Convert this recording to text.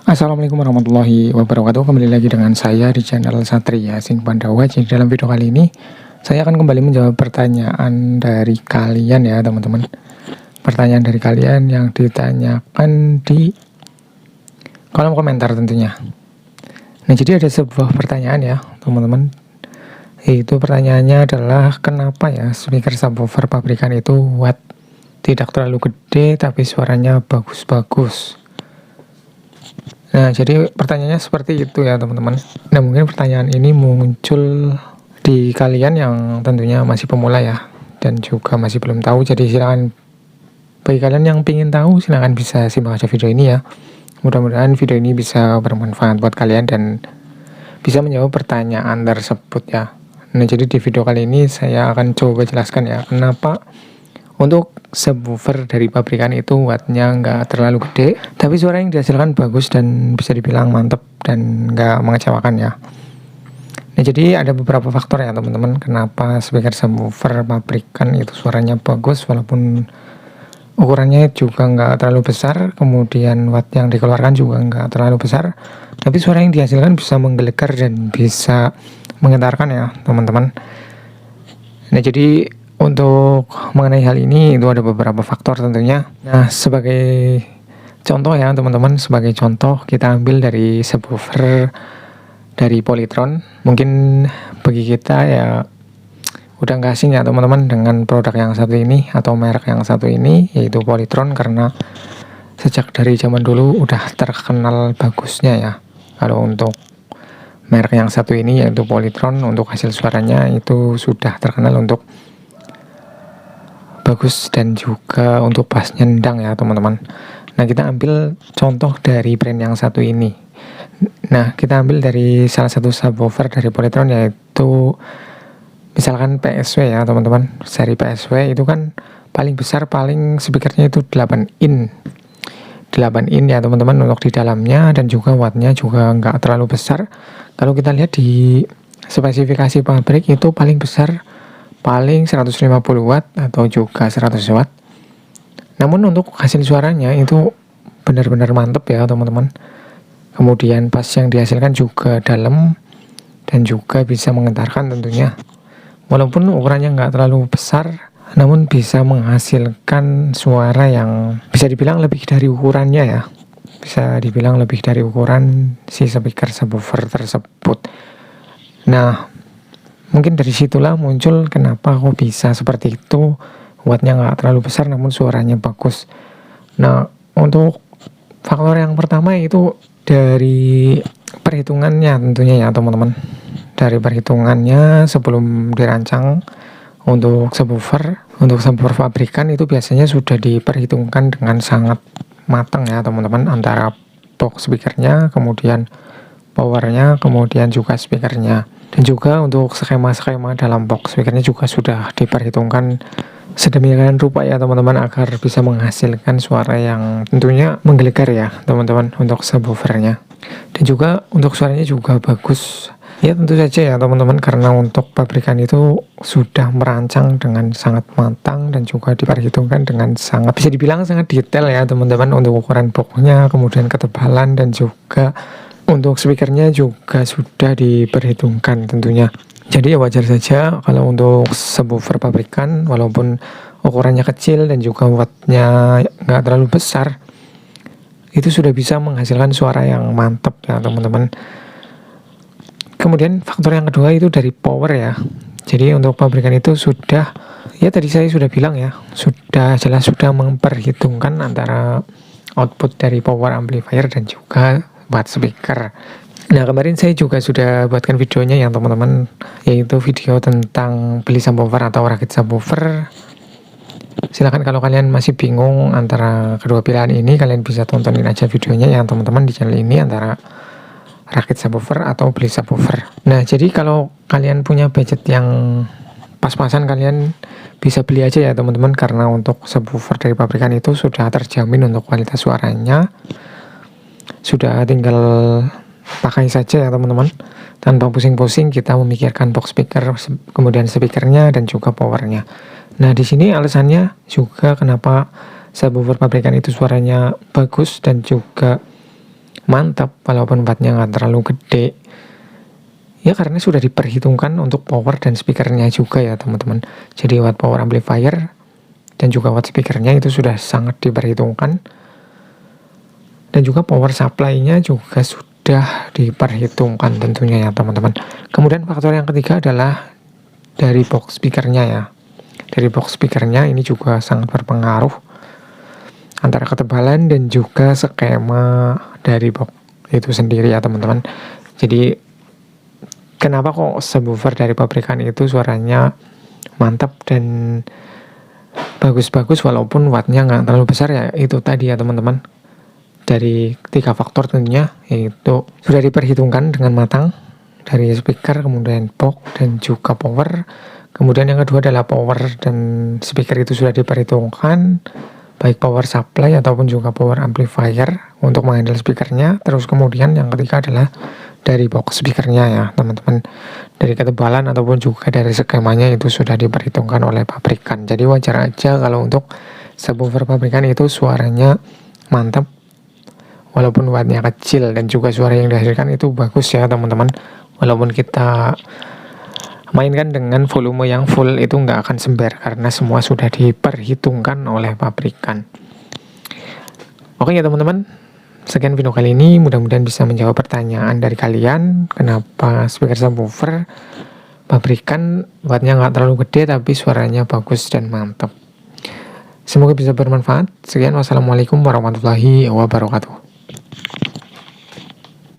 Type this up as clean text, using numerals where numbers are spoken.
Assalamualaikum warahmatullahi wabarakatuh. Kembali lagi dengan saya di channel Satria Sing Pandawa. Jadi dalam video kali ini saya akan kembali menjawab pertanyaan dari kalian ya teman-teman. Pertanyaan dari kalian yang ditanyakan di kolom komentar tentunya. Nah, jadi ada sebuah pertanyaan ya teman-teman. Itu pertanyaannya adalah kenapa ya speaker subwoofer pabrikan itu watt tidak terlalu gede tapi suaranya bagus-bagus. Nah, jadi pertanyaannya seperti itu ya teman-teman. Nah, mungkin pertanyaan ini muncul di kalian yang tentunya masih pemula ya, dan juga masih belum tahu. Jadi silakan, bagi kalian yang ingin tahu, silakan bisa simak aja video ini ya. Mudah-mudahan video ini bisa bermanfaat buat kalian dan bisa menjawab pertanyaan tersebut ya. Nah, jadi di video kali ini saya akan coba jelaskan ya, kenapa untuk subwoofer dari pabrikan itu wattnya nggak terlalu gede, tapi suara yang dihasilkan bagus dan bisa dibilang mantep dan nggak mengecewakan ya. Nah, jadi ada beberapa faktor ya teman-teman, kenapa speaker subwoofer pabrikan itu suaranya bagus walaupun ukurannya juga nggak terlalu besar, kemudian watt yang dikeluarkan juga nggak terlalu besar, tapi suara yang dihasilkan bisa menggelegar dan bisa menggetarkan ya teman-teman. Nah, jadi untuk mengenai hal ini itu ada beberapa faktor tentunya. Nah, sebagai contoh ya teman-teman, sebagai contoh kita ambil dari subwoofer dari Polytron. Mungkin bagi kita ya udah nggak asing ya teman-teman dengan produk yang satu ini atau merek yang satu ini, yaitu Polytron, karena sejak dari zaman dulu udah terkenal bagusnya ya. Kalau untuk merek yang satu ini yaitu Polytron, untuk hasil suaranya itu sudah terkenal untuk bagus dan juga untuk bass nyendang ya teman-teman. Nah, kita ambil contoh dari brand yang satu ini. Nah, kita ambil dari salah satu subwoofer dari Polytron, yaitu misalkan PSW ya teman-teman. Seri PSW itu kan paling besar, paling speakernya itu 8 in 8 in ya teman-teman untuk di dalamnya, dan juga wattnya juga nggak terlalu besar. Kalau kita lihat di spesifikasi pabrik itu paling besar paling 150 watt atau juga 100 watt. Namun untuk hasil suaranya itu benar-benar mantep ya teman-teman. Kemudian bass yang dihasilkan juga dalam dan juga bisa menggetarkan tentunya. Walaupun ukurannya nggak terlalu besar, namun bisa menghasilkan suara yang bisa dibilang lebih dari ukurannya ya. Bisa dibilang lebih dari ukuran si speaker subwoofer tersebut. Nah, mungkin dari situlah muncul kenapa kok bisa seperti itu, wattnya nggak terlalu besar namun suaranya bagus. Nah, untuk faktor yang pertama itu dari perhitungannya tentunya ya teman-teman. Dari perhitungannya sebelum dirancang untuk subwoofer pabrikan itu biasanya sudah diperhitungkan dengan sangat matang ya teman-teman, antara box speakernya, kemudian powernya, kemudian juga speakernya. Dan juga untuk skema-skema dalam box speakernya juga sudah diperhitungkan sedemikian rupa ya teman-teman, agar bisa menghasilkan suara yang tentunya menggelegar ya teman-teman untuk subwoofernya. Dan juga untuk suaranya juga bagus. Ya tentu saja ya teman-teman, karena untuk pabrikan itu sudah merancang dengan sangat matang dan juga diperhitungkan dengan sangat, bisa dibilang sangat detail ya teman-teman, untuk ukuran boxnya, kemudian ketebalan, dan juga untuk speakernya juga sudah diperhitungkan tentunya. Jadi ya wajar saja kalau untuk subwoofer pabrikan walaupun ukurannya kecil dan juga wattnya nggak terlalu besar, itu sudah bisa menghasilkan suara yang mantap ya teman-teman. Kemudian faktor yang kedua itu dari power ya. Jadi untuk pabrikan itu sudah, ya tadi saya sudah bilang ya, sudah jelas sudah memperhitungkan antara output dari power amplifier dan juga watt speaker. Nah, kemarin saya juga sudah buatkan videonya ya teman-teman, yaitu video tentang beli subwoofer atau rakit subwoofer. Silahkan kalau kalian masih bingung antara kedua pilihan ini, kalian bisa tontonin aja videonya ya teman-teman di channel ini, antara rakit subwoofer atau beli subwoofer. Nah, jadi kalau kalian punya budget yang pas-pasan, kalian bisa beli aja ya teman-teman, karena untuk subwoofer dari pabrikan itu sudah terjamin untuk kualitas suaranya. Sudah tinggal pakai saja ya teman-teman, tanpa pusing-pusing kita memikirkan box speaker, kemudian speakernya, dan juga powernya. Nah, di sini alasannya juga kenapa subwoofer pabrikan itu suaranya bagus dan juga mantap walaupun wattnya nggak terlalu gede. Ya karena sudah diperhitungkan untuk power dan speakernya juga ya teman-teman. Jadi watt power amplifier dan juga watt speakernya itu sudah sangat diperhitungkan. Dan juga power supply-nya juga sudah diperhitungkan tentunya ya teman-teman. Kemudian faktor yang ketiga adalah dari box speakernya ya. Dari box speakernya ini juga sangat berpengaruh antara ketebalan dan juga skema dari box itu sendiri ya teman-teman. Jadi kenapa kok subwoofer dari pabrikan itu suaranya mantap dan bagus-bagus walaupun wattnya nggak terlalu besar ya, itu tadi ya teman-teman. Dari 3 faktor tentunya, yaitu sudah diperhitungkan dengan matang dari speaker, kemudian box dan juga power. Kemudian yang kedua adalah power dan speaker itu sudah diperhitungkan, baik power supply ataupun juga power amplifier untuk menghandle speakernya. Terus kemudian yang ketiga adalah dari box speakernya ya teman-teman. Dari ketebalan ataupun juga dari skemanya itu sudah diperhitungkan oleh pabrikan. Jadi wajar aja kalau untuk subwoofer pabrikan itu suaranya mantap walaupun wattnya kecil, dan juga suara yang dihasilkan itu bagus ya teman-teman. Walaupun kita mainkan dengan volume yang full itu nggak akan sembar karena semua sudah diperhitungkan oleh pabrikan. Oke ya teman-teman, sekian video kali ini, mudah-mudahan bisa menjawab pertanyaan dari kalian kenapa speaker subwoofer pabrikan wattnya nggak terlalu gede tapi suaranya bagus dan mantap. Semoga bisa bermanfaat. Sekian, wassalamualaikum warahmatullahi wabarakatuh.